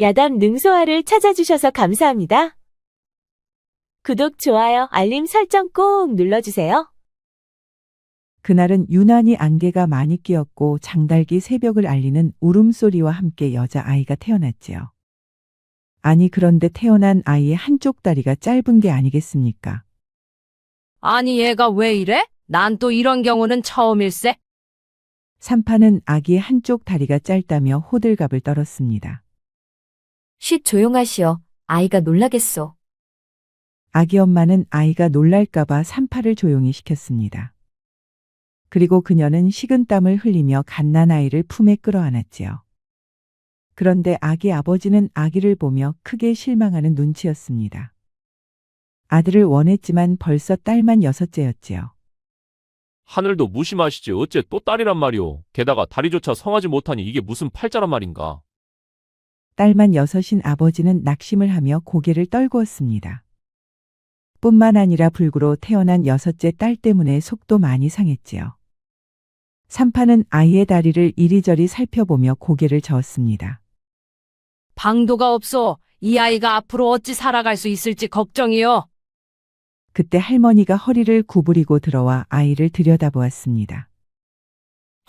야담 능소화를 찾아주셔서 감사합니다. 구독, 좋아요, 알림 설정 꼭 눌러주세요. 그날은 유난히 안개가 많이 끼었고 장달기 새벽을 알리는 울음소리와 함께 여자아이가 태어났지요. 아니 그런데 태어난 아이의 한쪽 다리가 짧은 게 아니겠습니까? 아니 얘가 왜 이래? 난 또 이런 경우는 처음일세. 산파는 아기의 한쪽 다리가 짧다며 호들갑을 떨었습니다. 쉿 조용하시오. 아이가 놀라겠소. 아기 엄마는 아이가 놀랄까봐 산파를 조용히 시켰습니다. 그리고 그녀는 식은땀을 흘리며 갓난아이를 품에 끌어안았지요. 그런데 아기 아버지는 아기를 보며 크게 실망하는 눈치였습니다. 아들을 원했지만 벌써 딸만 6째였지요. 하늘도 무심하시지 어째 또 딸이란 말이오. 게다가 다리조차 성하지 못하니 이게 무슨 팔자란 말인가. 딸만 6인 아버지는 낙심을 하며 고개를 떨구었습니다. 뿐만 아니라 불구로 태어난 6째 딸 때문에 속도 많이 상했지요. 산파는 아이의 다리를 이리저리 살펴보며 고개를 저었습니다. 방도가 없어. 이 아이가 앞으로 어찌 살아갈 수 있을지 걱정이요. 그때 할머니가 허리를 구부리고 들어와 아이를 들여다보았습니다.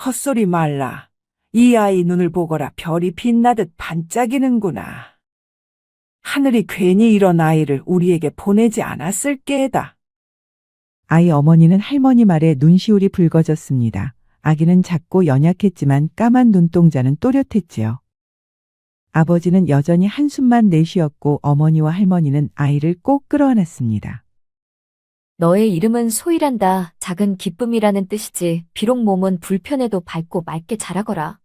헛소리 말라. 이 아이 눈을 보거라. 별이 빛나듯 반짝이는구나. 하늘이 괜히 이런 아이를 우리에게 보내지 않았을 게다. 아이 어머니는 할머니 말에 눈시울이 붉어졌습니다. 아기는 작고 연약했지만 까만 눈동자는 또렷했지요. 아버지는 여전히 한숨만 내쉬었고 어머니와 할머니는 아이를 꼭 끌어안았습니다. 너의 이름은 소희란다. 작은 기쁨이라는 뜻이지. 비록 몸은 불편해도 밝고 맑게 자라거라.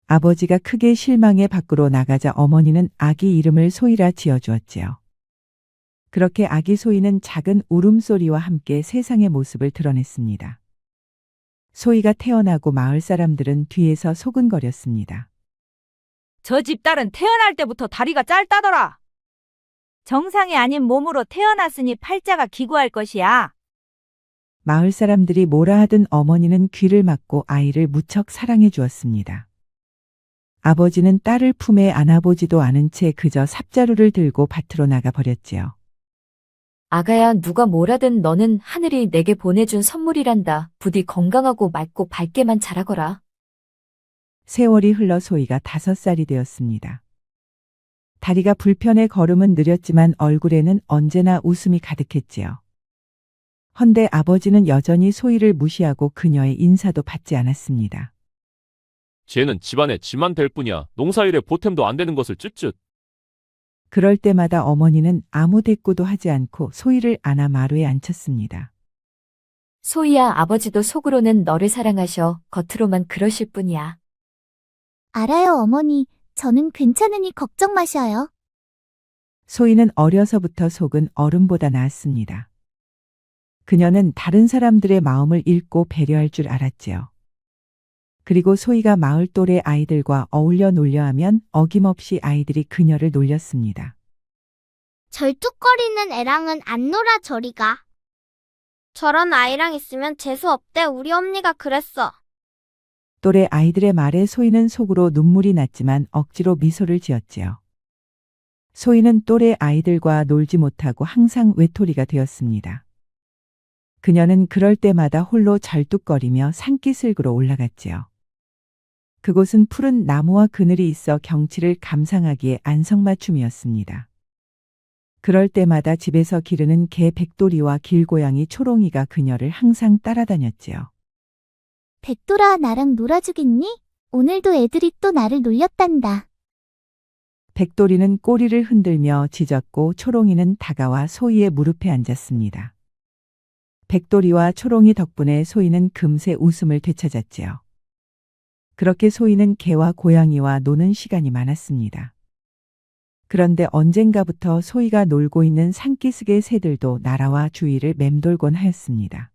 아버지가 크게 실망해 밖으로 나가자 어머니는 아기 이름을 소희라 지어주었지요. 그렇게 아기 소희는 작은 울음소리와 함께 세상의 모습을 드러냈습니다. 소희가 태어나고 마을 사람들은 뒤에서 소근거렸습니다. 저 집 딸은 태어날 때부터 다리가 짧다더라. 정상이 아닌 몸으로 태어났으니 팔자가 기구할 것이야. 마을 사람들이 뭐라 하든 어머니는 귀를 막고 아이를 무척 사랑해 주었습니다. 아버지는 딸을 품에 안아보지도 않은 채 그저 삽자루를 들고 밭으로 나가 버렸지요. 아가야, 누가 뭐라든 너는 하늘이 내게 보내준 선물이란다. 부디 건강하고 맑고 밝게만 자라거라. 세월이 흘러 소희가 5살이 되었습니다. 다리가 불편해 걸음은 느렸지만 얼굴에는 언제나 웃음이 가득했지요. 헌데 아버지는 여전히 소희를 무시하고 그녀의 인사도 받지 않았습니다. 쟤는 집안에 지만 될 뿐이야. 농사일에 보탬도 안 되는 것을 쯧쯧. 그럴 때마다 어머니는 아무 대꾸도 하지 않고 소희를 안아 마루에 앉혔습니다. 소희야, 아버지도 속으로는 너를 사랑하셔. 겉으로만 그러실 뿐이야. 알아요, 어머니. 저는 괜찮으니 걱정 마셔요. 소희는 어려서부터 속은 어른보다 나았습니다. 그녀는 다른 사람들의 마음을 읽고 배려할 줄 알았지요. 그리고 소희가 마을 또래 아이들과 어울려 놀려 하면 어김없이 아이들이 그녀를 놀렸습니다. 절뚝거리는 애랑은 안 놀아 저리 가. 저런 아이랑 있으면 재수없대. 우리 언니가 그랬어. 또래 아이들의 말에 소희는 속으로 눈물이 났지만 억지로 미소를 지었지요. 소희는 또래 아이들과 놀지 못하고 항상 외톨이가 되었습니다. 그녀는 그럴 때마다 홀로 절뚝거리며 산기슭으로 올라갔지요. 그곳은 푸른 나무와 그늘이 있어 경치를 감상하기에 안성맞춤이었습니다. 그럴 때마다 집에서 기르는 개 백돌이와 길고양이 초롱이가 그녀를 항상 따라다녔지요. 백돌아, 나랑 놀아주겠니? 오늘도 애들이 또 나를 놀렸단다. 백돌이는 꼬리를 흔들며 짖었고 초롱이는 다가와 소희의 무릎에 앉았습니다. 백돌이와 초롱이 덕분에 소희는 금세 웃음을 되찾았지요. 그렇게 소희는 개와 고양이와 노는 시간이 많았습니다. 그런데 언젠가부터 소희가 놀고 있는 산기슭의 새들도 날아와 주위를 맴돌곤 하였습니다.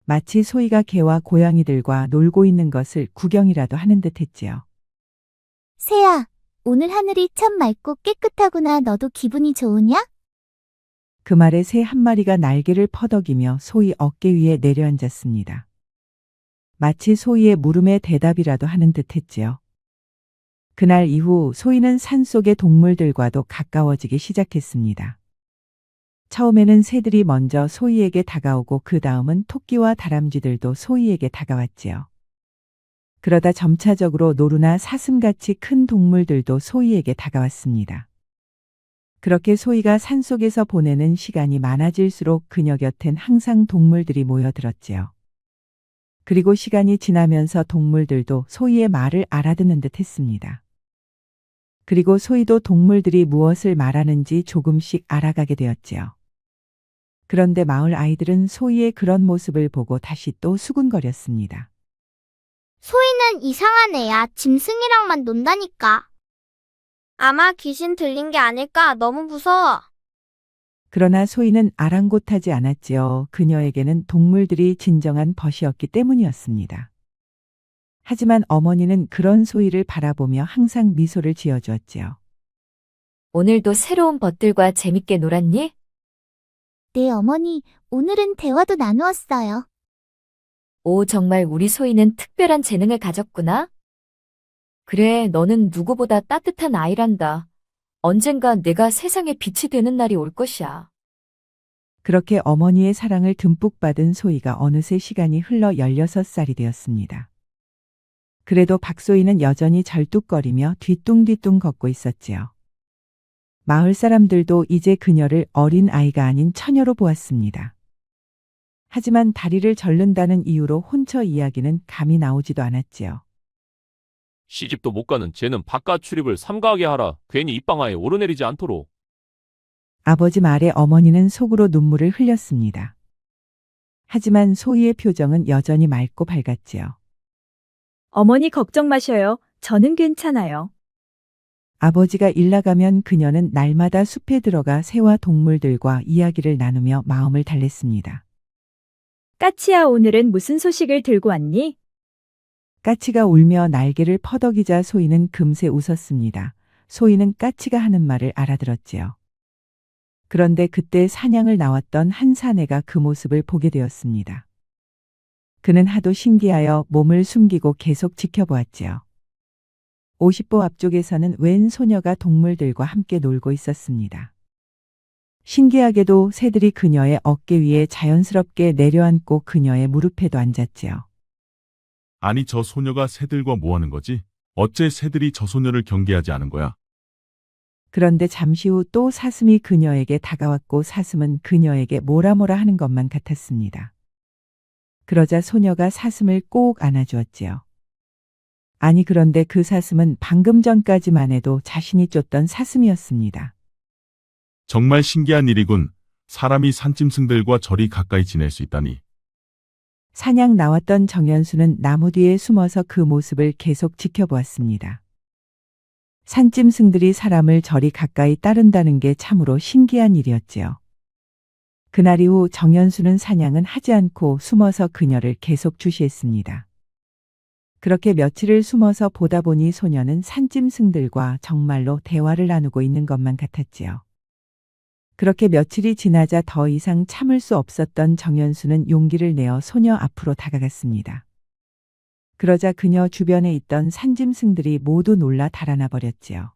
마치 소희가 개와 고양이들과 놀고 있는 것을 구경이라도 하는 듯 했지요. 새야, 오늘 하늘이 참 맑고 깨끗하구나. 너도 기분이 좋으냐? 그 말에 새 한 마리가 날개를 퍼덕이며 소희 어깨 위에 내려앉았습니다. 마치 소희의 물음에 대답이라도 하는 듯 했지요. 그날 이후 소희는 산속의 동물들과도 가까워지기 시작했습니다. 처음에는 새들이 먼저 소희에게 다가오고 그 다음은 토끼와 다람쥐들도 소희에게 다가왔지요. 그러다 점차적으로 노루나 사슴같이 큰 동물들도 소희에게 다가왔습니다. 그렇게 소희가 산속에서 보내는 시간이 많아질수록 그녀 곁엔 항상 동물들이 모여들었지요. 그리고 시간이 지나면서 동물들도 소희의 말을 알아듣는 듯 했습니다. 그리고 소희도 동물들이 무엇을 말하는지 조금씩 알아가게 되었지요. 그런데 마을 아이들은 소희의 그런 모습을 보고 다시 또 수군거렸습니다. 소희는 이상한 애야. 짐승이랑만 논다니까. 아마 귀신 들린 게 아닐까. 너무 무서워. 그러나 소희는 아랑곳하지 않았지요. 그녀에게는 동물들이 진정한 벗이었기 때문이었습니다. 하지만 어머니는 그런 소희를 바라보며 항상 미소를 지어주었지요. 오늘도 새로운 벗들과 재밌게 놀았니? 네, 어머니, 오늘은 대화도 나누었어요. 오, 정말 우리 소희는 특별한 재능을 가졌구나. 그래, 너는 누구보다 따뜻한 아이란다. 언젠가 내가 세상에 빛이 되는 날이 올 것이야. 그렇게 어머니의 사랑을 듬뿍 받은 소희가 어느새 시간이 흘러 16살이 되었습니다. 그래도 박소희는 여전히 절뚝거리며 뒤뚱뒤뚱 걷고 있었지요. 마을 사람들도 이제 그녀를 어린 아이가 아닌 처녀로 보았습니다. 하지만 다리를 절른다는 이유로 혼처 이야기는 감이 나오지도 않았지요. 시집도 못 가는 쟤는 바깥 출입을 삼가하게 하라. 괜히 입방아에 오르내리지 않도록. 아버지 말에 어머니는 속으로 눈물을 흘렸습니다. 하지만 소희의 표정은 여전히 맑고 밝았지요. 어머니 걱정 마셔요. 저는 괜찮아요. 아버지가 일 나가면 그녀는 날마다 숲에 들어가 새와 동물들과 이야기를 나누며 마음을 달랬습니다. 까치야, 오늘은 무슨 소식을 들고 왔니? 까치가 울며 날개를 퍼덕이자 소희는 금세 웃었습니다. 소희는 까치가 하는 말을 알아들었지요. 그런데 그때 사냥을 나왔던 한 사내가 그 모습을 보게 되었습니다. 그는 하도 신기하여 몸을 숨기고 계속 지켜보았지요. 50보 앞쪽에서는 웬 소녀가 동물들과 함께 놀고 있었습니다. 신기하게도 새들이 그녀의 어깨 위에 자연스럽게 내려앉고 그녀의 무릎에도 앉았지요. 아니, 저 소녀가 새들과 뭐 하는 거지? 어째 새들이 저 소녀를 경계하지 않은 거야? 그런데 잠시 후 또 사슴이 그녀에게 다가왔고 사슴은 그녀에게 뭐라 하는 것만 같았습니다. 그러자 소녀가 사슴을 꼭 안아주었지요. 아니, 그런데 그 사슴은 방금 전까지만 해도 자신이 쫓던 사슴이었습니다. 정말 신기한 일이군. 사람이 산짐승들과 저리 가까이 지낼 수 있다니. 사냥 나왔던 정연수는 나무 뒤에 숨어서 그 모습을 계속 지켜보았습니다. 산짐승들이 사람을 저리 가까이 따른다는 게 참으로 신기한 일이었지요. 그날 이후 정연수는 사냥은 하지 않고 숨어서 그녀를 계속 주시했습니다. 그렇게 며칠을 숨어서 보다 보니 소녀는 산짐승들과 정말로 대화를 나누고 있는 것만 같았지요. 그렇게 며칠이 지나자 더 이상 참을 수 없었던 정연수는 용기를 내어 소녀 앞으로 다가갔습니다. 그러자 그녀 주변에 있던 산짐승들이 모두 놀라 달아나 버렸지요.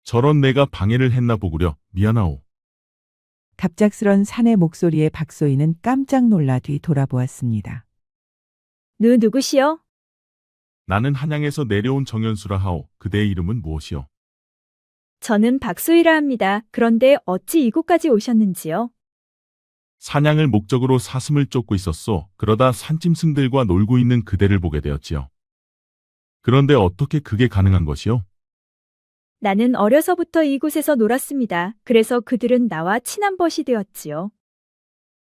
저런 내가 방해를 했나 보구려. 미안하오. 갑작스런 사내 목소리에 박소희는 깜짝 놀라 뒤 돌아보았습니다. 누구시여? 나는 한양에서 내려온 정연수라 하오. 그대의 이름은 무엇이오? 저는 박소희라 합니다. 그런데 어찌 이곳까지 오셨는지요? 사냥을 목적으로 사슴을 쫓고 있었소. 그러다 산짐승들과 놀고 있는 그대를 보게 되었지요. 그런데 어떻게 그게 가능한 것이오? 나는 어려서부터 이곳에서 놀았습니다. 그래서 그들은 나와 친한 벗이 되었지요.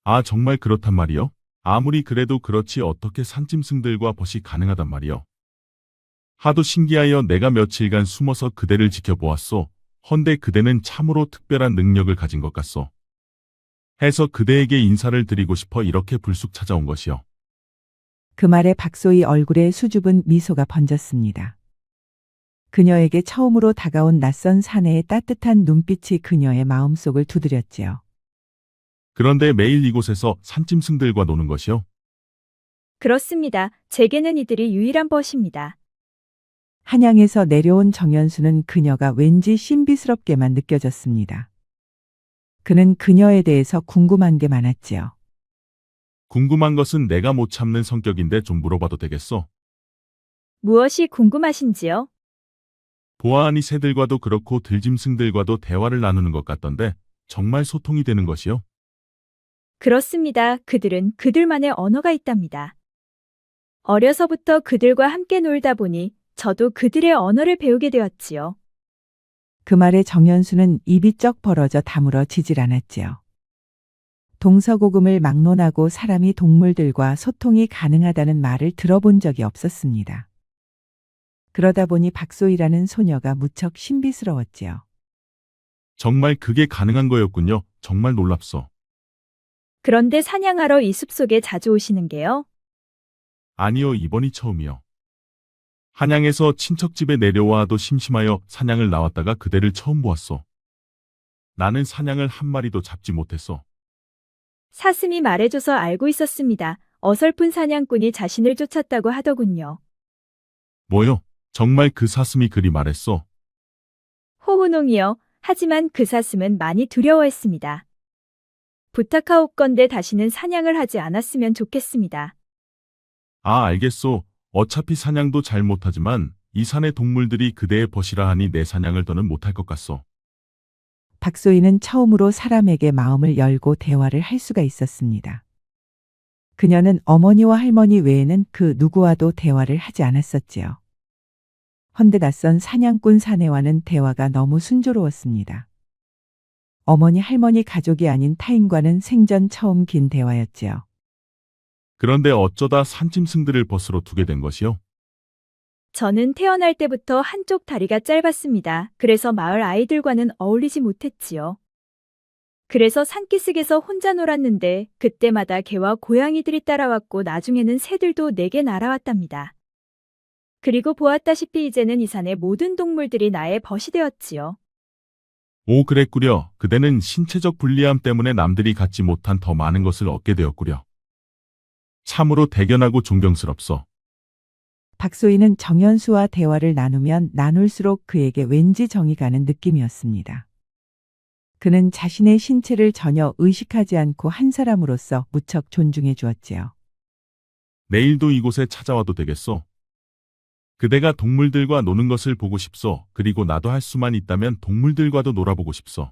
아, 정말 그렇단 말이오? 아무리 그래도 그렇지 어떻게 산짐승들과 벗이 가능하단 말이오? 하도 신기하여 내가 며칠간 숨어서 그대를 지켜보았소. 헌데 그대는 참으로 특별한 능력을 가진 것 같소. 해서 그대에게 인사를 드리고 싶어 이렇게 불쑥 찾아온 것이오. 그 말에 박소희 얼굴에 수줍은 미소가 번졌습니다. 그녀에게 처음으로 다가온 낯선 사내의 따뜻한 눈빛이 그녀의 마음속을 두드렸지요. 그런데 매일 이곳에서 산짐승들과 노는 것이오? 그렇습니다. 제게는 이들이 유일한 벗입니다. 한양에서 내려온 정연수는 그녀가 왠지 신비스럽게만 느껴졌습니다. 그는 그녀에 대해서 궁금한 게 많았지요. 궁금한 것은 내가 못 참는 성격인데 좀 물어봐도 되겠어? 무엇이 궁금하신지요? 보아하니 새들과도 그렇고 들짐승들과도 대화를 나누는 것 같던데 정말 소통이 되는 것이요? 그렇습니다. 그들은 그들만의 언어가 있답니다. 어려서부터 그들과 함께 놀다 보니 저도 그들의 언어를 배우게 되었지요. 그 말에 정연수는 입이 쩍 벌어져 다물어지질 않았지요. 동서고금을 막론하고 사람이 동물들과 소통이 가능하다는 말을 들어본 적이 없었습니다. 그러다 보니 박소희라는 소녀가 무척 신비스러웠지요. 정말 그게 가능한 거였군요. 정말 놀랍소. 그런데 사냥하러 이 숲속에 자주 오시는 게요? 아니요, 이번이 처음이요. 한양에서 친척집에 내려와도 심심하여 사냥을 나왔다가 그대를 처음 보았소. 나는 사냥을 한 마리도 잡지 못했소. 사슴이 말해줘서 알고 있었습니다. 어설픈 사냥꾼이 자신을 쫓았다고 하더군요. 뭐요? 정말 그 사슴이 그리 말했소? 호훈홍이요. 하지만 그 사슴은 많이 두려워했습니다. 부탁하옵건대 다시는 사냥을 하지 않았으면 좋겠습니다. 아, 알겠소. 어차피 사냥도 잘 못하지만 이 산의 동물들이 그대의 벗이라 하니 내 사냥을 더는 못할 것 같소. 박소희는 처음으로 사람에게 마음을 열고 대화를 할 수가 있었습니다. 그녀는 어머니와 할머니 외에는 그 누구와도 대화를 하지 않았었지요. 헌데 낯선 사냥꾼 사내와는 대화가 너무 순조로웠습니다. 어머니 할머니 가족이 아닌 타인과는 생전 처음 긴 대화였지요. 그런데 어쩌다 산짐승들을 벗으로 두게 된 것이요? 저는 태어날 때부터 한쪽 다리가 짧았습니다. 그래서 마을 아이들과는 어울리지 못했지요. 그래서 산기슭에서 혼자 놀았는데 그때마다 개와 고양이들이 따라왔고 나중에는 새들도 내게 날아왔답니다. 그리고 보았다시피 이제는 이 산의 모든 동물들이 나의 벗이 되었지요. 오, 그랬구려. 그대는 신체적 불리함 때문에 남들이 갖지 못한 더 많은 것을 얻게 되었구려. 참으로 대견하고 존경스럽소. 박소희는 정연수와 대화를 나누면 나눌수록 그에게 왠지 정이 가는 느낌이었습니다. 그는 자신의 신체를 전혀 의식하지 않고 한 사람으로서 무척 존중해 주었지요. 내일도 이곳에 찾아와도 되겠소? 그대가 동물들과 노는 것을 보고 싶소. 그리고 나도 할 수만 있다면 동물들과도 놀아보고 싶소.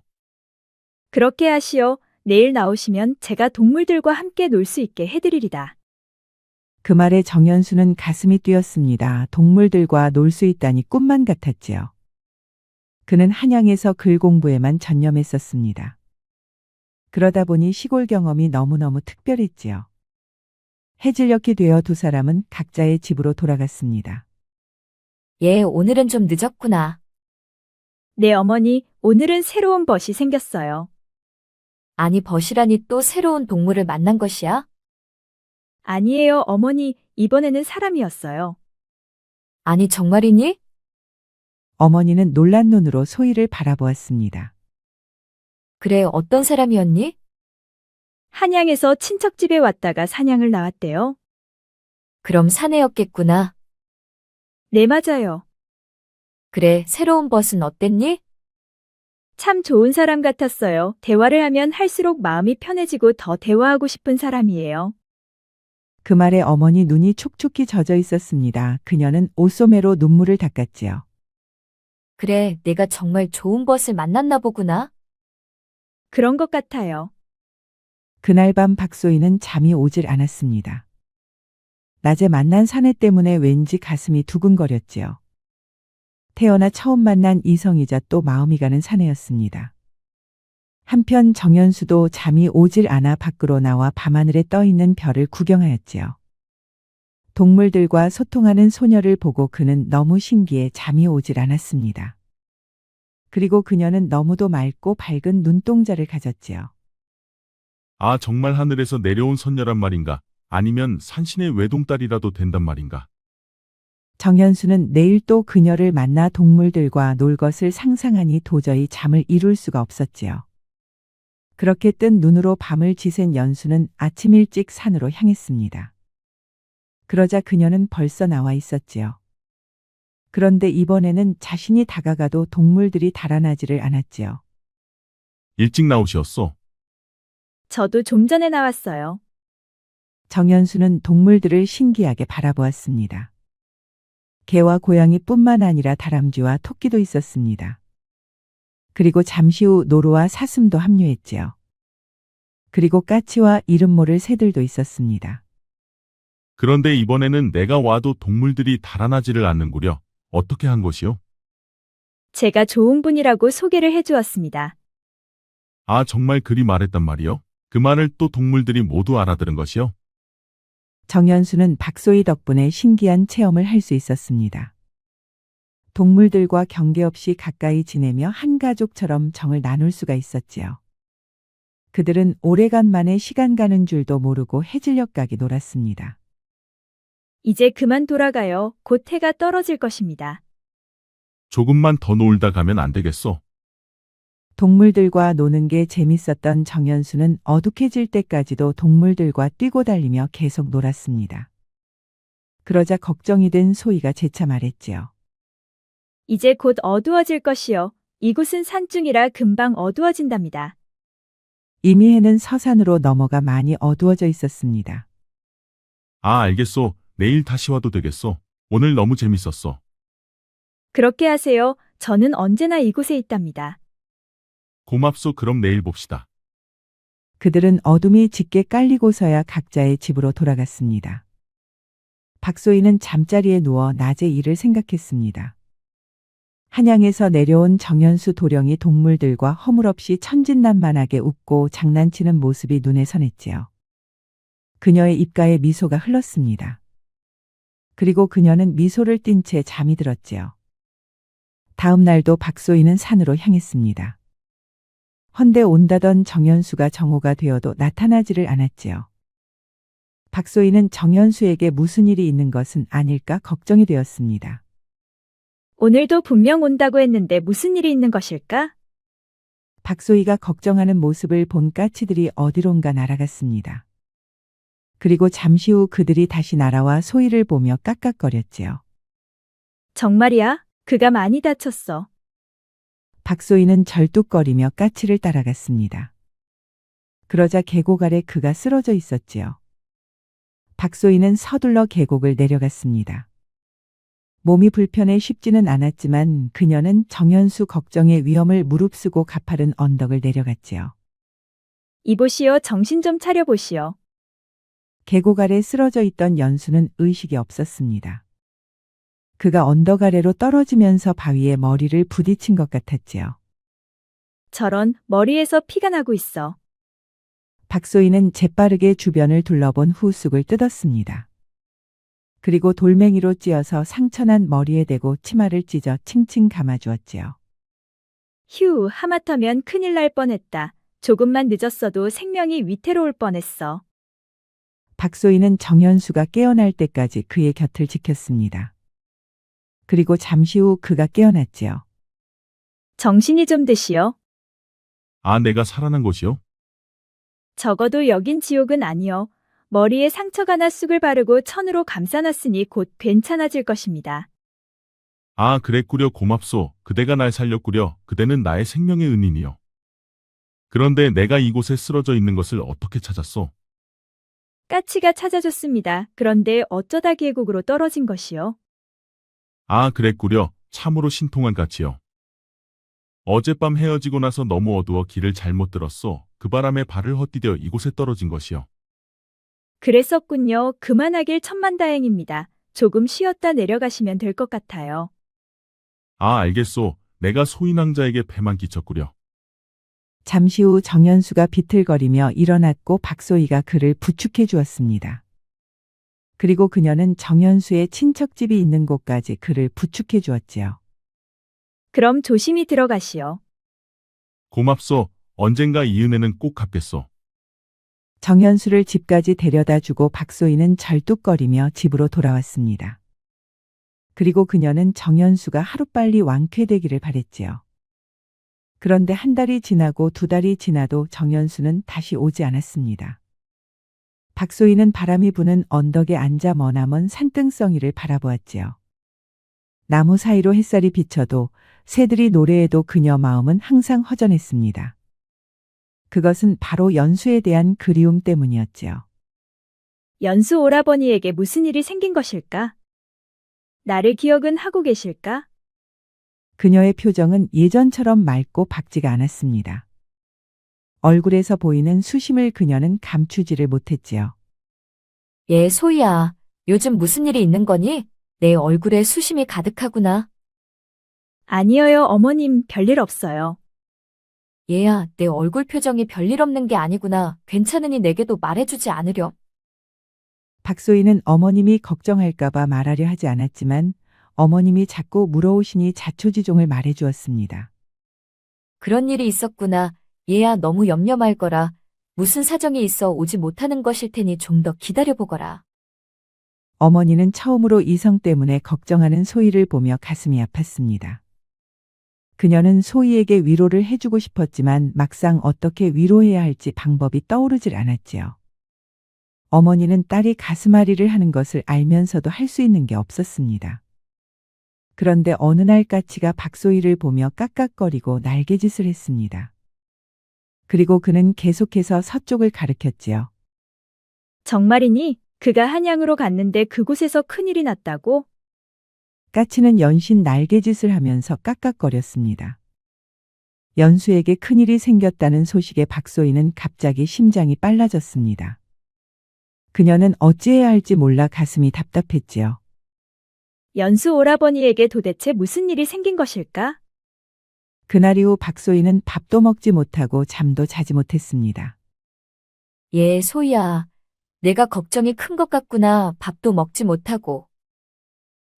그렇게 하시오. 내일 나오시면 제가 동물들과 함께 놀 수 있게 해드리리다. 그 말에 정연수는 가슴이 뛰었습니다. 동물들과 놀 수 있다니 꿈만 같았지요. 그는 한양에서 글 공부에만 전념했었습니다. 그러다 보니 시골 경험이 너무너무 특별했지요. 해질녘이 되어 두 사람은 각자의 집으로 돌아갔습니다. 얘 오늘은 좀 늦었구나. 네, 어머니, 오늘은 새로운 벗이 생겼어요. 아니 벗이라니 또 새로운 동물을 만난 것이야? 아니에요, 어머니. 이번에는 사람이었어요. 아니 정말이니? 어머니는 놀란 눈으로 소희를 바라보았습니다. 그래 어떤 사람이었니? 한양에서 친척집에 왔다가 사냥을 나왔대요. 그럼 사내였겠구나. 네, 맞아요. 그래 새로운 벗은 어땠니? 참 좋은 사람 같았어요. 대화를 하면 할수록 마음이 편해지고 더 대화하고 싶은 사람이에요. 그 말에 어머니 눈이 촉촉히 젖어 있었습니다. 그녀는 옷소매로 눈물을 닦았지요. 그래 내가 정말 좋은 벗을 만났나 보구나. 그런 것 같아요. 그날 밤 박소희는 잠이 오질 않았습니다. 낮에 만난 사내 때문에 왠지 가슴이 두근거렸지요. 태어나 처음 만난 이성이자 또 마음이 가는 사내였습니다. 한편 정연수도 잠이 오질 않아 밖으로 나와 밤하늘에 떠있는 별을 구경하였지요. 동물들과 소통하는 소녀를 보고 그는 너무 신기해 잠이 오질 않았습니다. 그리고 그녀는 너무도 맑고 밝은 눈동자를 가졌지요. 아, 정말 하늘에서 내려온 선녀란 말인가? 아니면 산신의 외동딸이라도 된단 말인가? 정연수는 내일 또 그녀를 만나 동물들과 놀 것을 상상하니 도저히 잠을 이룰 수가 없었지요. 그렇게 뜬 눈으로 밤을 지샌 연수는 아침 일찍 산으로 향했습니다. 그러자 그녀는 벌써 나와 있었지요. 그런데 이번에는 자신이 다가가도 동물들이 달아나지를 않았지요. 일찍 나오시었어. 저도 좀 전에 나왔어요. 정연수는 동물들을 신기하게 바라보았습니다. 개와 고양이뿐만 아니라 다람쥐와 토끼도 있었습니다. 그리고 잠시 후 노루와 사슴도 합류했지요. 그리고 까치와 이름 모를 새들도 있었습니다. 그런데 이번에는 내가 와도 동물들이 달아나지를 않는구려. 어떻게 한 것이요? 제가 좋은 분이라고 소개를 해주었습니다. 아, 정말 그리 말했단 말이요? 그 말을 또 동물들이 모두 알아들은 것이요? 정연수는 박소희 덕분에 신기한 체험을 할 수 있었습니다. 동물들과 경계없이 가까이 지내며 한 가족처럼 정을 나눌 수가 있었지요. 그들은 오래간만에 시간 가는 줄도 모르고 해질녘 가기 놀았습니다. 이제 그만 돌아가요. 곧 해가 떨어질 것입니다. 조금만 더 놀다 가면 안 되겠어. 동물들과 노는 게 재밌었던 정연수는 어둑해질 때까지도 동물들과 뛰고 달리며 계속 놀았습니다. 그러자 걱정이 된 소희가 재차 말했지요. 이제 곧 어두워질 것이요. 이곳은 산중이라 금방 어두워진답니다. 이미 해는 서산으로 넘어가 많이 어두워져 있었습니다. 아, 알겠소. 내일 다시 와도 되겠소. 오늘 너무 재밌었어. 그렇게 하세요. 저는 언제나 이곳에 있답니다. 고맙소. 그럼 내일 봅시다. 그들은 어둠이 짙게 깔리고서야 각자의 집으로 돌아갔습니다. 박소희는 잠자리에 누워 낮의 일을 생각했습니다. 한양에서 내려온 정연수 도령이 동물들과 허물없이 천진난만하게 웃고 장난치는 모습이 눈에 선했지요. 그녀의 입가에 미소가 흘렀습니다. 그리고 그녀는 미소를 띤 채 잠이 들었지요. 다음 날도 박소희는 산으로 향했습니다. 헌데 온다던 정연수가 정오가 되어도 나타나지를 않았지요. 박소희는 정연수에게 무슨 일이 있는 것은 아닐까 걱정이 되었습니다. 오늘도 분명 온다고 했는데 무슨 일이 있는 것일까? 박소희가 걱정하는 모습을 본 까치들이 어디론가 날아갔습니다. 그리고 잠시 후 그들이 다시 날아와 소희를 보며 깍깍거렸지요. 정말이야? 그가 많이 다쳤어. 박소희는 절뚝거리며 까치를 따라갔습니다. 그러자 계곡 아래 그가 쓰러져 있었지요. 박소희는 서둘러 계곡을 내려갔습니다. 몸이 불편해 쉽지는 않았지만 그녀는 정연수 걱정의 위험을 무릅쓰고 가파른 언덕을 내려갔지요. 이보시오. 정신 좀 차려보시오. 계곡 아래 쓰러져 있던 연수는 의식이 없었습니다. 그가 언덕 아래로 떨어지면서 바위에 머리를 부딪힌 것 같았지요. 저런, 머리에서 피가 나고 있어. 박소희는 재빠르게 주변을 둘러본 후 쑥을 뜯었습니다. 그리고 돌멩이로 찧어서 상처난 머리에 대고 치마를 찢어 칭칭 감아주었지요. 휴, 하마터면 큰일 날 뻔했다. 조금만 늦었어도 생명이 위태로울 뻔했어. 박소희는 정연수가 깨어날 때까지 그의 곁을 지켰습니다. 그리고 잠시 후 그가 깨어났지요. 정신이 좀 드시오. 아, 내가 살아난 곳이요? 적어도 여긴 지옥은 아니요. 머리에 상처가 나 쑥을 바르고 천으로 감싸놨으니 곧 괜찮아질 것입니다. 아, 그랬구려. 고맙소. 그대가 날 살렸구려. 그대는 나의 생명의 은인이요. 그런데 내가 이곳에 쓰러져 있는 것을 어떻게 찾았소? 까치가 찾아줬습니다. 그런데 어쩌다 계곡으로 떨어진 것이요? 아, 그랬구려. 참으로 신통한 까치요. 어젯밤 헤어지고 나서 너무 어두워 길을 잘못 들었소. 그 바람에 발을 헛디뎌 이곳에 떨어진 것이요. 그랬었군요. 그만하길 천만다행입니다. 조금 쉬었다 내려가시면 될 것 같아요. 아, 알겠소. 내가 소인왕자에게 패만 끼쳤구려. 잠시 후 정연수가 비틀거리며 일어났고 박소희가 그를 부축해 주었습니다. 그리고 그녀는 정연수의 친척집이 있는 곳까지 그를 부축해 주었지요. 그럼 조심히 들어가시오. 고맙소. 언젠가 이 은혜는 꼭 갚겠소. 정연수를 집까지 데려다 주고 박소희는 절뚝거리며 집으로 돌아왔습니다. 그리고 그녀는 정연수가 하루빨리 완쾌되기를 바랬지요. 그런데 한 달이 지나고 두 달이 지나도 정연수는 다시 오지 않았습니다. 박소희는 바람이 부는 언덕에 앉아 머나먼 산등성이를 바라보았지요. 나무 사이로 햇살이 비쳐도 새들이 노래해도 그녀 마음은 항상 허전했습니다. 그것은 바로 연수에 대한 그리움 때문이었지요. 연수 오라버니에게 무슨 일이 생긴 것일까? 나를 기억은 하고 계실까? 그녀의 표정은 예전처럼 맑고 밝지가 않았습니다. 얼굴에서 보이는 수심을 그녀는 감추지를 못했지요. 얘 소희야, 요즘 무슨 일이 있는 거니? 내 얼굴에 수심이 가득하구나. 아니에요, 어머님, 별일 없어요. 얘야, 내 얼굴 표정이 별일 없는 게 아니구나. 괜찮으니 내게도 말해주지 않으렴. 박소희는 어머님이 걱정할까봐 말하려 하지 않았지만 어머님이 자꾸 물어오시니 자초지종을 말해주었습니다. 그런 일이 있었구나. 얘야, 너무 염려 말거라. 무슨 사정이 있어 오지 못하는 것일 테니 좀 더 기다려보거라. 어머니는 처음으로 이성 때문에 걱정하는 소희를 보며 가슴이 아팠습니다. 그녀는 소희에게 위로를 해주고 싶었지만 막상 어떻게 위로해야 할지 방법이 떠오르질 않았지요. 어머니는 딸이 가슴앓이를 하는 것을 알면서도 할 수 있는 게 없었습니다. 그런데 어느 날 까치가 박소희를 보며 깍깍거리고 날개짓을 했습니다. 그리고 그는 계속해서 서쪽을 가리켰지요. 정말이니? 그가 한양으로 갔는데 그곳에서 큰일이 났다고? 까치는 연신 날개짓을 하면서 깍깍거렸습니다. 연수에게 큰일이 생겼다는 소식에 박소희는 갑자기 심장이 빨라졌습니다. 그녀는 어찌해야 할지 몰라 가슴이 답답했지요. 연수 오라버니에게 도대체 무슨 일이 생긴 것일까? 그날 이후 박소희는 밥도 먹지 못하고 잠도 자지 못했습니다. 얘 소희야, 내가 걱정이 큰 것 같구나. 밥도 먹지 못하고.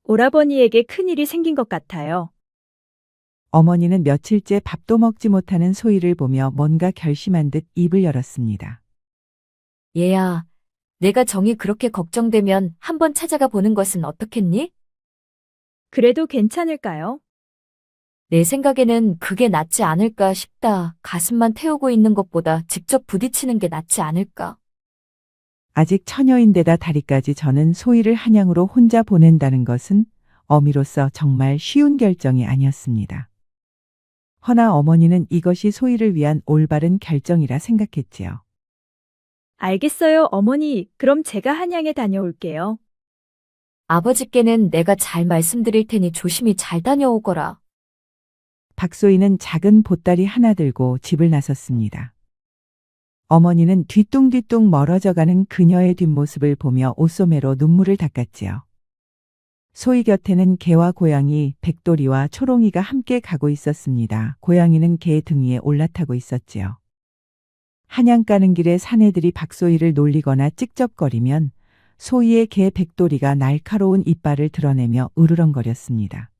오라버니에게 큰일이 생긴 것 같아요. 어머니는 며칠째 밥도 먹지 못하는 소희를 보며 뭔가 결심한 듯 입을 열었습니다. 얘야, 내가 정이 그렇게 걱정되면 한번 찾아가 보는 것은 어떻겠니? 그래도 괜찮을까요? 내 생각에는 그게 낫지 않을까 싶다. 가슴만 태우고 있는 것보다 직접 부딪히는 게 낫지 않을까. 아직 처녀인데다 다리까지 저는 소희를 한양으로 혼자 보낸다는 것은 어미로서 정말 쉬운 결정이 아니었습니다. 허나 어머니는 이것이 소희를 위한 올바른 결정이라 생각했지요. 알겠어요, 어머니. 그럼 제가 한양에 다녀올게요. 아버지께는 내가 잘 말씀드릴 테니 조심히 잘 다녀오거라. 박소희는 작은 보따리 하나 들고 집을 나섰습니다. 어머니는 뒤뚱뒤뚱 멀어져가는 그녀의 뒷모습을 보며 옷소매로 눈물을 닦았지요. 소희 곁에는 개와 고양이, 백돌이와 초롱이가 함께 가고 있었습니다. 고양이는 개 등 위에 올라타고 있었지요. 한양 가는 길에 사내들이 박소희를 놀리거나 찝쩍거리면 소희의 개 백돌이가 날카로운 이빨을 드러내며 으르렁거렸습니다.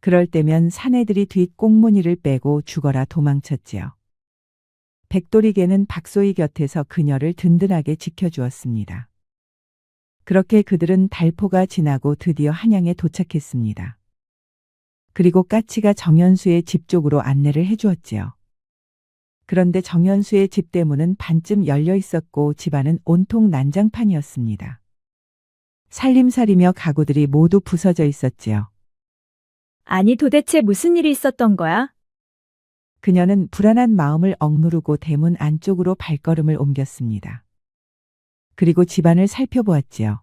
그럴 때면 사내들이 뒷 꽁무니를 빼고 죽어라 도망쳤지요. 백돌이 개는 박소희 곁에서 그녀를 든든하게 지켜주었습니다. 그렇게 그들은 달포가 지나고 드디어 한양에 도착했습니다. 그리고 까치가 정연수의 집 쪽으로 안내를 해주었지요. 그런데 정연수의 집 대문은 반쯤 열려 있었고 집안은 온통 난장판이었습니다. 살림살이며 가구들이 모두 부서져 있었지요. 아니, 도대체 무슨 일이 있었던 거야? 그녀는 불안한 마음을 억누르고 대문 안쪽으로 발걸음을 옮겼습니다. 그리고 집안을 살펴보았지요.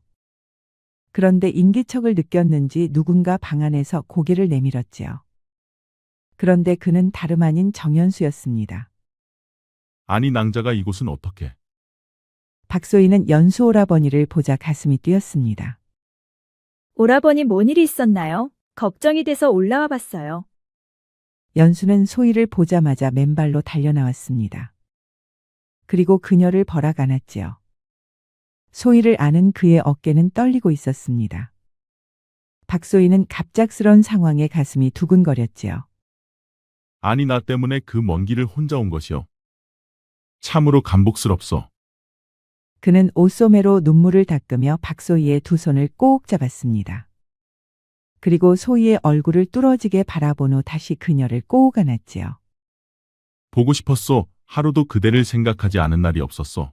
그런데 인기척을 느꼈는지 누군가 방 안에서 고개를 내밀었지요. 그런데 그는 다름 아닌 정연수였습니다. 아니 낭자가 이곳은 어떻게? 박소희는 연수 오라버니를 보자 가슴이 뛰었습니다. 오라버니 뭔 일이 있었나요? 걱정이 돼서 올라와 봤어요. 연수는 소희를 보자마자 맨발로 달려나왔습니다. 그리고 그녀를 버락 안았지요. 소희를 아는 그의 어깨는 떨리고 있었습니다. 박소희는 갑작스런 상황에 가슴이 두근거렸지요. 아니 나 때문에 그 먼 길을 혼자 온 것이요. 참으로 감복스럽소. 그는 옷소매로 눈물을 닦으며 박소희의 두 손을 꼭 잡았습니다. 그리고 소희의 얼굴을 뚫어지게 바라본 후 다시 그녀를 꼭 안았지요. 보고 싶었소. 하루도 그대를 생각하지 않은 날이 없었소.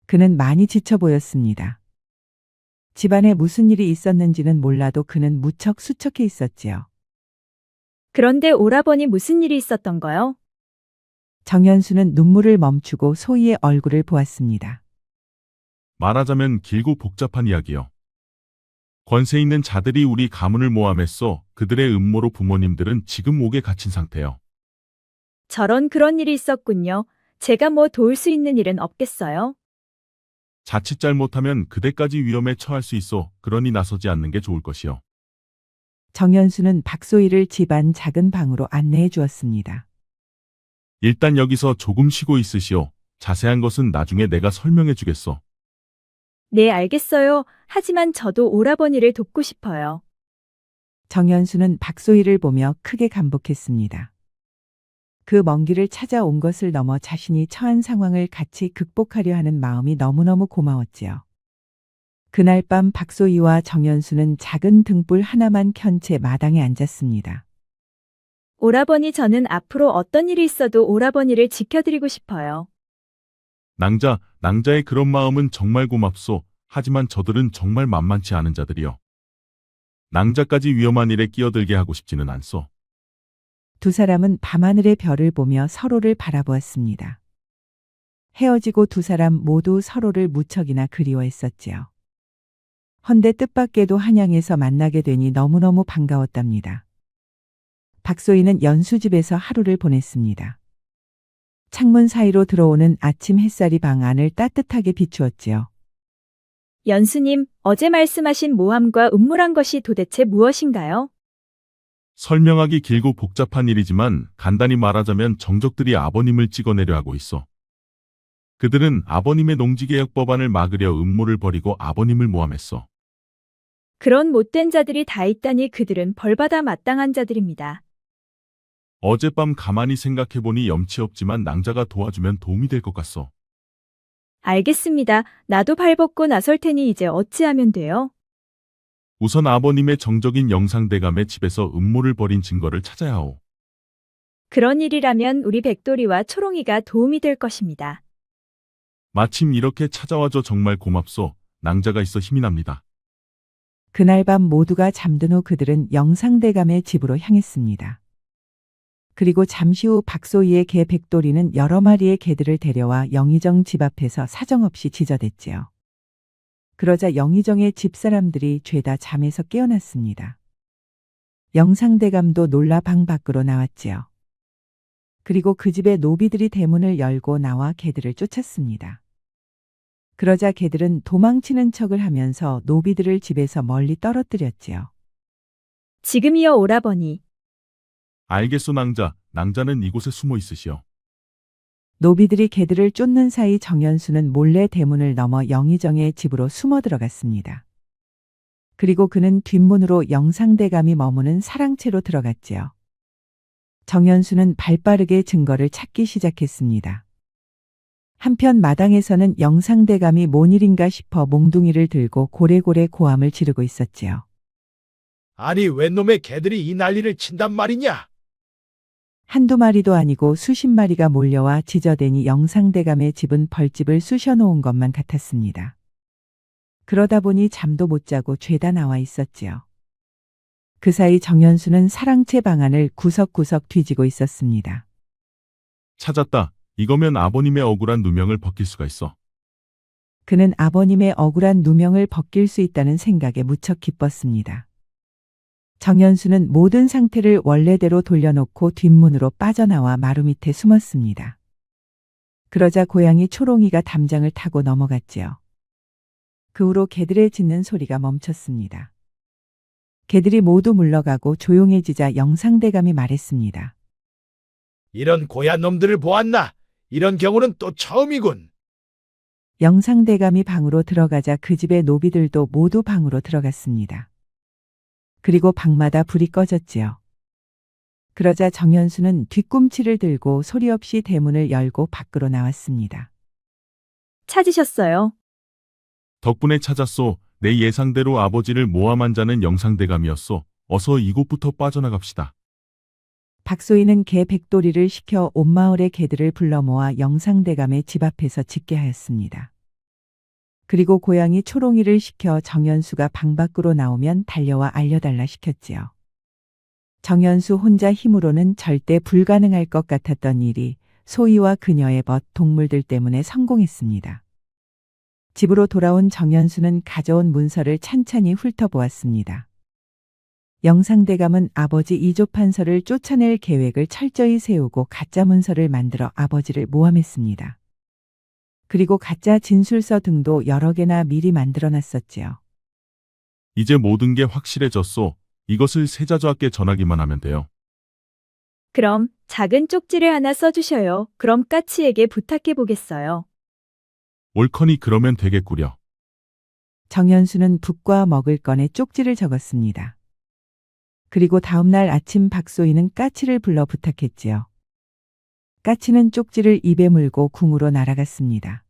그는 많이 지쳐 보였습니다. 집안에 무슨 일이 있었는지는 몰라도 그는 무척 수척해 있었지요. 그런데 오라버니 무슨 일이 있었던 거요? 정현수는 눈물을 멈추고 소희의 얼굴을 보았습니다. 말하자면 길고 복잡한 이야기요. 권세 있는 자들이 우리 가문을 모함했어. 그들의 음모로 부모님들은 지금 옥에 갇힌 상태요. 저런 그런 일이 있었군요. 제가 뭐 도울 수 있는 일은 없겠어요? 자칫 잘못하면 그대까지 위험에 처할 수 있어. 그러니 나서지 않는 게 좋을 것이요. 정현수는 박소희를 집안 작은 방으로 안내해 주었습니다. 일단 여기서 조금 쉬고 있으시오. 자세한 것은 나중에 내가 설명해 주겠소. 네, 알겠어요. 하지만 저도 오라버니를 돕고 싶어요. 정현수는 박소희를 보며 크게 감복했습니다. 그 먼 길을 찾아온 것을 넘어 자신이 처한 상황을 같이 극복하려 하는 마음이 너무너무 고마웠지요. 그날 밤 박소희와 정현수는 작은 등불 하나만 켠 채 마당에 앉았습니다. 오라버니, 저는 앞으로 어떤 일이 있어도 오라버니를 지켜드리고 싶어요. 낭자의 그런 마음은 정말 고맙소. 하지만 저들은 정말 만만치 않은 자들이요. 낭자까지 위험한 일에 끼어들게 하고 싶지는 않소. 두 사람은 밤하늘의 별을 보며 서로를 바라보았습니다. 헤어지고 두 사람 모두 서로를 무척이나 그리워했었지요. 헌데 뜻밖에도 한양에서 만나게 되니 너무너무 반가웠답니다. 박소희는 연수집에서 하루를 보냈습니다. 창문 사이로 들어오는 아침 햇살이 방 안을 따뜻하게 비추었지요. 연수님, 어제 말씀하신 모함과 음모란 것이 도대체 무엇인가요? 설명하기 길고 복잡한 일이지만 간단히 말하자면 정적들이 아버님을 찍어내려 하고 있어. 그들은 아버님의 농지개혁 법안을 막으려 음모를 벌이고 아버님을 모함했어. 그런 못된 자들이 다 있다니 그들은 벌받아 마땅한 자들입니다. 어젯밤 가만히 생각해보니 염치 없지만 낭자가 도와주면 도움이 될 것 같소. 알겠습니다. 나도 발벗고 나설 테니 이제 어찌하면 돼요? 우선 아버님의 정적인 영상대감의 집에서 음모를 벌인 증거를 찾아야 하오. 그런 일이라면 우리 백돌이와 초롱이가 도움이 될 것입니다. 마침 이렇게 찾아와줘 정말 고맙소. 낭자가 있어 힘이 납니다. 그날 밤 모두가 잠든 후 그들은 영상대감의 집으로 향했습니다. 그리고 잠시 후 박소희의 개 백돌이는 여러 마리의 개들을 데려와 영의정 집 앞에서 사정없이 지저댔지요. 그러자 영의정의 집사람들이 죄다 잠에서 깨어났습니다. 영상대감도 놀라 방 밖으로 나왔지요. 그리고 그 집의 노비들이 대문을 열고 나와 개들을 쫓았습니다. 그러자 개들은 도망치는 척을 하면서 노비들을 집에서 멀리 떨어뜨렸지요. 지금이요, 오라버니. 알겠소 낭자. 낭자는 이곳에 숨어 있으시오. 노비들이 개들을 쫓는 사이 정현수는 몰래 대문을 넘어 영의정의 집으로 숨어 들어갔습니다. 그리고 그는 뒷문으로 영상대감이 머무는 사랑채로 들어갔지요. 정현수는 발빠르게 증거를 찾기 시작했습니다. 한편 마당에서는 영상대감이 뭔 일인가 싶어 몽둥이를 들고 고래고래 고함을 지르고 있었지요. 아니, 웬 놈의 개들이 이 난리를 친단 말이냐? 한두 마리도 아니고 수십 마리가 몰려와 지저대니 영상대감의 집은 벌집을 쑤셔놓은 것만 같았습니다. 그러다 보니 잠도 못 자고 죄다 나와 있었지요. 그 사이 정현수는 사랑채 방안을 구석구석 뒤지고 있었습니다. 찾았다. 이거면 아버님의 억울한 누명을 벗길 수가 있어. 그는 아버님의 억울한 누명을 벗길 수 있다는 생각에 무척 기뻤습니다. 정현수는 모든 상태를 원래대로 돌려놓고 뒷문으로 빠져나와 마루 밑에 숨었습니다. 그러자 고양이 초롱이가 담장을 타고 넘어갔지요. 그 후로 개들의 짖는 소리가 멈췄습니다. 개들이 모두 물러가고 조용해지자 영상대감이 말했습니다. 이런 고얀 놈들을 보았나? 이런 경우는 또 처음이군. 영상대감이 방으로 들어가자 그 집의 노비들도 모두 방으로 들어갔습니다. 그리고 방마다 불이 꺼졌지요. 그러자 정현수는 뒤꿈치를 들고 소리 없이 대문을 열고 밖으로 나왔습니다. 찾으셨어요? 덕분에 찾았소. 내 예상대로 아버지를 모함한 자는 영상대감이었소. 어서 이곳부터 빠져나갑시다. 박소희는 개 백돌이를 시켜 온 마을의 개들을 불러 모아 영상대감의 집 앞에서 짖게 하였습니다. 그리고 고양이 초롱이를 시켜 정연수가 방 밖으로 나오면 달려와 알려달라 시켰지요. 정연수 혼자 힘으로는 절대 불가능할 것 같았던 일이 소희와 그녀의 벗 동물들 때문에 성공했습니다. 집으로 돌아온 정연수는 가져온 문서를 찬찬히 훑어보았습니다. 영상대감은 아버지 이조판서를 쫓아낼 계획을 철저히 세우고 가짜 문서를 만들어 아버지를 모함했습니다. 그리고 가짜 진술서 등도 여러 개나 미리 만들어놨었지요. 이제 모든 게 확실해졌소. 이것을 세자저하께 전하기만 하면 돼요. 그럼 작은 쪽지를 하나 써주셔요. 그럼 까치에게 부탁해 보겠어요. 옳거니 그러면 되겠구려. 정연수는 붓과 먹을 건에 쪽지를 적었습니다. 그리고 다음날 아침 박소희는 까치를 불러 부탁했지요. 까치는 쪽지를 입에 물고 궁으로 날아갔습니다.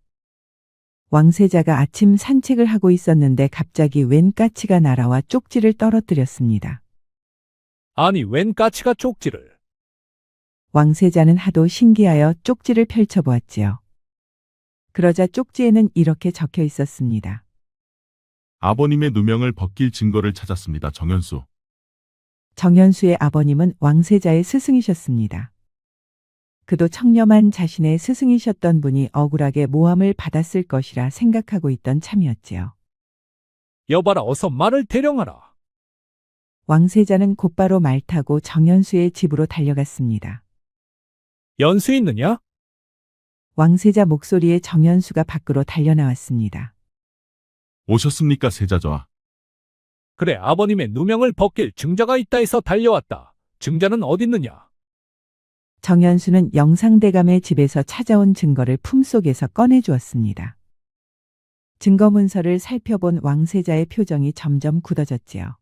왕세자가 아침 산책을 하고 있었는데 갑자기 웬 까치가 날아와 쪽지를 떨어뜨렸습니다. 아니 웬 까치가 쪽지를. 왕세자는 하도 신기하여 쪽지를 펼쳐보았지요. 그러자 쪽지에는 이렇게 적혀 있었습니다. 아버님의 누명을 벗길 증거를 찾았습니다. 정연수. 정연수의 아버님은 왕세자의 스승이셨습니다. 그도 청렴한 자신의 스승이셨던 분이 억울하게 모함을 받았을 것이라 생각하고 있던 참이었지요. 여봐라 어서 말을 대령하라. 왕세자는 곧바로 말 타고 정연수의 집으로 달려갔습니다. 연수 있느냐? 왕세자 목소리에 정연수가 밖으로 달려나왔습니다. 오셨습니까 세자저하? 그래 아버님의 누명을 벗길 증자가 있다 해서 달려왔다. 증자는 어딨느냐? 정연수는 영상대감의 집에서 찾아온 증거를 품속에서 꺼내주었습니다. 증거 문서를 살펴본 왕세자의 표정이 점점 굳어졌지요.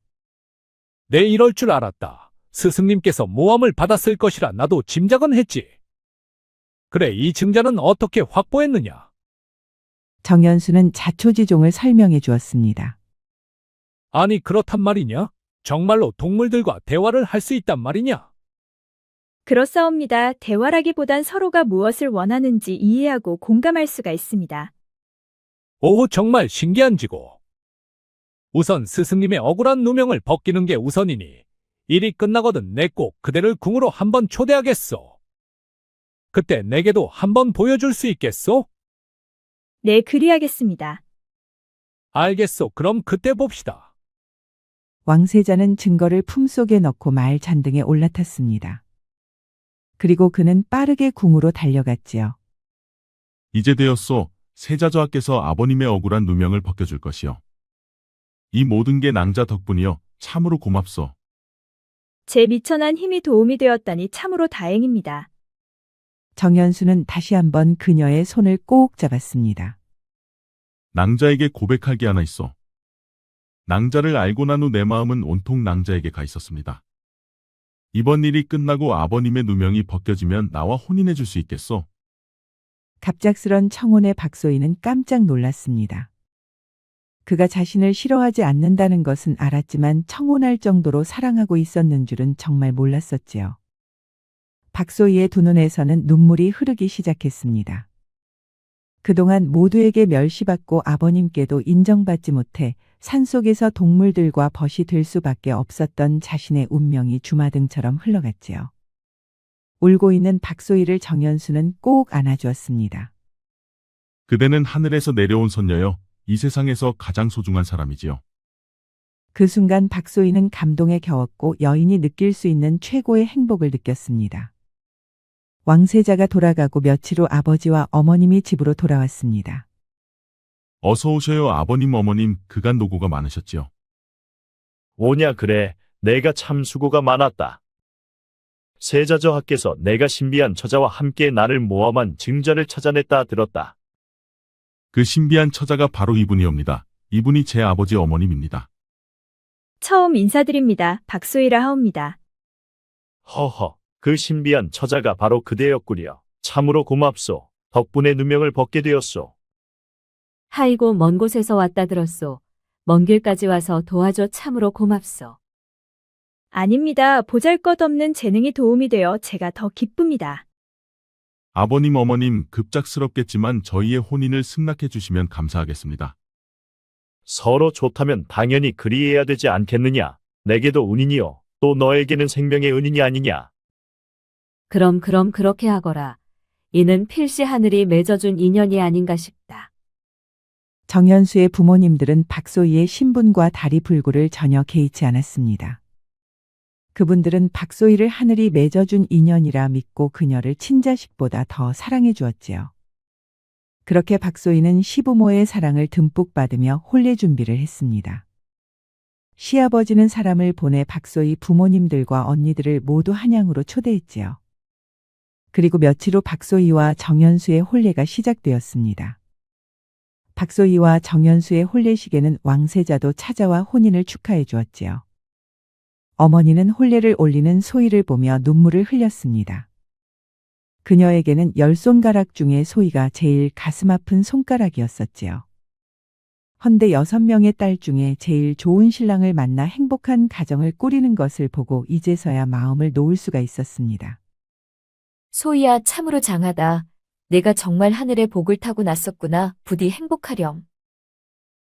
내 이럴 줄 알았다. 스승님께서 모함을 받았을 것이라 나도 짐작은 했지. 그래 이 증자는 어떻게 확보했느냐? 정연수는 자초지종을 설명해 주었습니다. 아니 그렇단 말이냐? 정말로 동물들과 대화를 할 수 있단 말이냐? 그렇사옵니다. 대화라기보단 서로가 무엇을 원하는지 이해하고 공감할 수가 있습니다. 오 정말 신기한지고. 우선 스승님의 억울한 누명을 벗기는 게 우선이니 일이 끝나거든 내 꼭 그대를 궁으로 한번 초대하겠소. 그때 내게도 한번 보여줄 수 있겠소? 네, 그리하겠습니다. 알겠소. 그럼 그때 봅시다. 왕세자는 증거를 품속에 넣고 말 잔등에 올라탔습니다. 그리고 그는 빠르게 궁으로 달려갔지요. 이제 되었소. 세자저하께서 아버님의 억울한 누명을 벗겨줄 것이요. 이 모든 게 낭자 덕분이요. 참으로 고맙소. 제 미천한 힘이 도움이 되었다니 참으로 다행입니다. 정연수는 다시 한번 그녀의 손을 꼭 잡았습니다. 낭자에게 고백할 게 하나 있어. 낭자를 알고 난 후 내 마음은 온통 낭자에게 가 있었습니다. 이번 일이 끝나고 아버님의 누명이 벗겨지면 나와 혼인해 줄 수 있겠소? 갑작스런 청혼에 박소희는 깜짝 놀랐습니다. 그가 자신을 싫어하지 않는다는 것은 알았지만 청혼할 정도로 사랑하고 있었는 줄은 정말 몰랐었지요. 박소희의 두 눈에서는 눈물이 흐르기 시작했습니다. 그동안 모두에게 멸시받고 아버님께도 인정받지 못해 산속에서 동물들과 벗이 될 수밖에 없었던 자신의 운명이 주마등처럼 흘러갔지요. 울고 있는 박소희를 정연수는 꼭 안아주었습니다. 그대는 하늘에서 내려온 선녀여. 이 세상에서 가장 소중한 사람이지요. 그 순간 박소희는 감동에 겨웠고 여인이 느낄 수 있는 최고의 행복을 느꼈습니다. 왕세자가 돌아가고 며칠 후 아버지와 어머님이 집으로 돌아왔습니다. 어서 오셔요 아버님 어머님. 그간 노고가 많으셨지요. 오냐 그래. 내가 참 수고가 많았다. 세자저하께서 내가 신비한 처자와 함께 나를 모함한 증자를 찾아냈다 들었다. 그 신비한 처자가 바로 이분이옵니다. 이분이 제 아버지 어머님입니다. 처음 인사드립니다. 박소희라 하옵니다. 허허, 그 신비한 처자가 바로 그대였구려. 참으로 고맙소. 덕분에 누명을 벗게 되었소. 하이고 먼 곳에서 왔다 들었소. 먼 길까지 와서 도와줘 참으로 고맙소. 아닙니다. 보잘것없는 재능이 도움이 되어 제가 더 기쁩니다. 아버님 어머님 급작스럽겠지만 저희의 혼인을 승낙해 주시면 감사하겠습니다. 서로 좋다면 당연히 그리해야 되지 않겠느냐. 내게도 은인이요. 또 너에게는 생명의 은인이 아니냐. 그럼 그렇게 하거라. 이는 필시 하늘이 맺어준 인연이 아닌가 싶다. 정현수의 부모님들은 박소희의 신분과 다리 불구를 전혀 개의치 않았습니다. 그분들은 박소희를 하늘이 맺어준 인연이라 믿고 그녀를 친자식보다 더 사랑해 주었지요. 그렇게 박소희는 시부모의 사랑을 듬뿍 받으며 혼례 준비를 했습니다. 시아버지는 사람을 보내 박소희 부모님들과 언니들을 모두 한양으로 초대했지요. 그리고 며칠 후 박소희와 정현수의 혼례가 시작되었습니다. 박소희와 정현수의 혼례식에는 왕세자도 찾아와 혼인을 축하해 주었지요. 어머니는 혼례를 올리는 소희를 보며 눈물을 흘렸습니다. 그녀에게는 10손가락 중에 소희가 제일 가슴 아픈 손가락이었었지요. 헌데 6명의 딸 중에 제일 좋은 신랑을 만나 행복한 가정을 꾸리는 것을 보고 이제서야 마음을 놓을 수가 있었습니다. 소희야, 참으로 장하다. 내가 정말 하늘의 복을 타고 났었구나. 부디 행복하렴.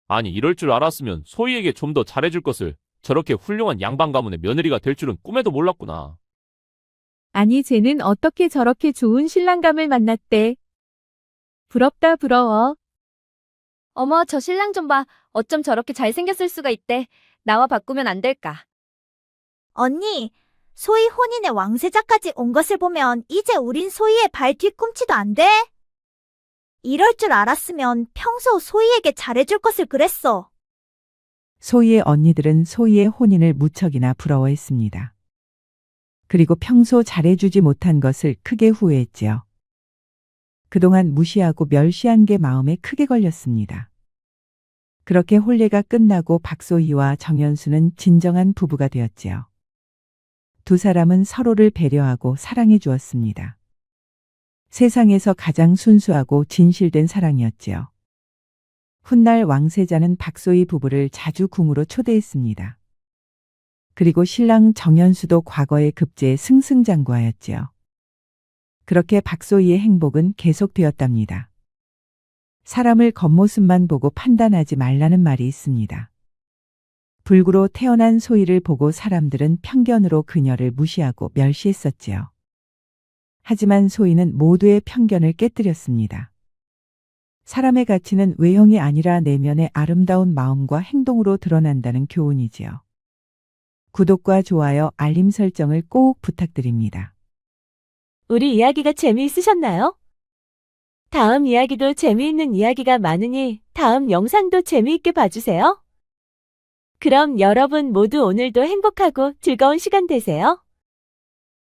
아니 이럴 줄 알았으면 소희에게 좀 더 잘해줄 것을. 저렇게 훌륭한 양반 가문의 며느리가 될 줄은 꿈에도 몰랐구나. 아니, 쟤는 어떻게 저렇게 좋은 신랑감을 만났대. 부럽다, 부러워. 어머, 저 신랑 좀 봐. 어쩜 저렇게 잘생겼을 수가 있대. 나와 바꾸면 안 될까? 언니, 소희 혼인의 왕세자까지 온 것을 보면 이제 우린 소희의 발 뒤꿈치도 안 돼. 이럴 줄 알았으면 평소 소희에게 잘해줄 것을 그랬어. 소희의 언니들은 소희의 혼인을 무척이나 부러워했습니다. 그리고 평소 잘해주지 못한 것을 크게 후회했지요. 그동안 무시하고 멸시한 게 마음에 크게 걸렸습니다. 그렇게 혼례가 끝나고 박소희와 정현수는 진정한 부부가 되었지요. 두 사람은 서로를 배려하고 사랑해 주었습니다. 세상에서 가장 순수하고 진실된 사랑이었지요. 훗날 왕세자는 박소희 부부를 자주 궁으로 초대했습니다. 그리고 신랑 정현수도 과거의 급제에 승승장구하였지요. 그렇게 박소희의 행복은 계속되었답니다. 사람을 겉모습만 보고 판단하지 말라는 말이 있습니다. 불구로 태어난 소희를 보고 사람들은 편견으로 그녀를 무시하고 멸시했었지요. 하지만 소희는 모두의 편견을 깨뜨렸습니다. 사람의 가치는 외형이 아니라 내면의 아름다운 마음과 행동으로 드러난다는 교훈이지요. 구독과 좋아요, 알림 설정을 꼭 부탁드립니다. 우리 이야기가 재미있으셨나요? 다음 이야기도 재미있는 이야기가 많으니 다음 영상도 재미있게 봐주세요. 그럼 여러분 모두 오늘도 행복하고 즐거운 시간 되세요.